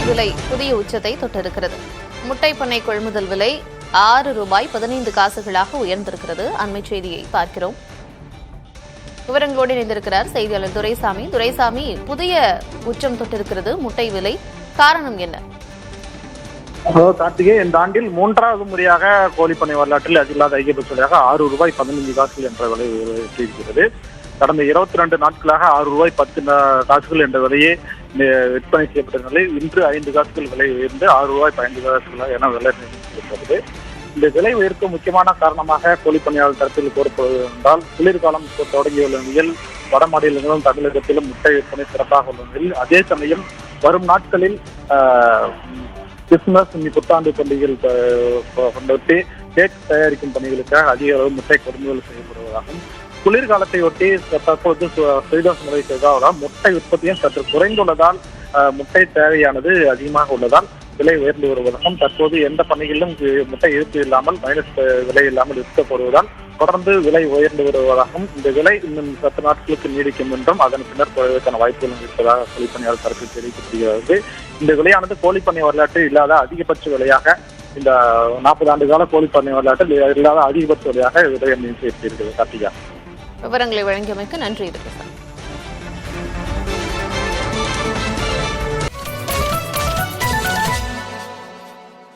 விலை புதிய உச்சத்தை தொட்டிருக்கிறது. முட்டை பண்ணை கொள்முதல் விலை ₹6.15 உயர்ந்திருக்கிறது. அண்மை செய்தியை பார்க்கிறோம். விவரங்களோடு இணைந்திருக்கிறார் செய்தியாளர் துரைசாமி. துரைசாமி, புதிய உச்சம் தொட்டிருக்கிறது முட்டை விலை, காரணம் என்ன? கார்த்திகே, இந்த ஆண்டில் 3வது முறையாக கோழிப்பண்ணை வரலாற்றில் அதில்லாத அதிகபட்ச விலையாக ₹6.15 என்ற விலை உயர்த்தியிருக்கிறது. கடந்த 22 நாட்களாக ₹6.10 என்ற விலையே விற்பனை செய்யப்பட்ட நிலையில் இன்று 5 காசுகள் விலை உயர்ந்து ₹6.15 என விலை நிர்ணயிக்கப்பட்டது. இந்த விலை உயர்த்த முக்கியமான காரணமாக கோழிப்பண்ணையாளர் தரப்பில் கூறப்படுவது என்றால், குளிர்காலம் தொடங்கியுள்ள நிலையில் வட மாநிலங்களும் தமிழகத்திலும் முட்டை விற்பனை சிறப்பாக உள்ள நிலையில், அதே சமயம் வரும் நாட்களில் கிறிஸ்துமஸ் புத்தாண்டு பண்டிகைகள் கொண்டொட்டி கேக் தயாரிக்கும் பணிகளுக்காக அதிக அளவு முட்டை கொள்முதல் செய்யப்படுவதாகவும், குளிர்காலத்தை ஒட்டி தற்போது சுயதோஷ முறை செய்தால் முட்டை உற்பத்தியும் சற்று குறைந்துள்ளதால் முட்டை தேவையானது அதிகமாக உள்ளதால் விலை உயர்ந்து வருவதாகவும், தற்போது எந்த பணிகளிலும் முட்டை இருப்பு இல்லாமல் மைனஸ் விலை இல்லாமல் இருக்கப்படுவதால் தொடர்ந்து விலை உயர்ந்து வருவதாகவும், இந்த விலை இன்னும் 10 நாட்களுக்கு நீடிக்கும் என்றும் அதன் பின்னர் குறைவதற்கான வாய்ப்புகளும் இருப்பதாக கோழிப்பண்ணையாளர் தரப்பில் தெரிவிக்கப்படுகிறது. இந்த விலையானது கோழிப்பண்ணை வரலாற்றில் இல்லாத அதிகபட்ச விலையாக, இந்த 40 ஆண்டு கால கோழிப்பண்ணை வரலாற்றில் இல்லாத அதிகபட்ச விலையாக விலை நிர்ணயித்திருக்கிறது. கார்த்திகா, விவரங்களை வழங்கியமைக்கு நன்றி.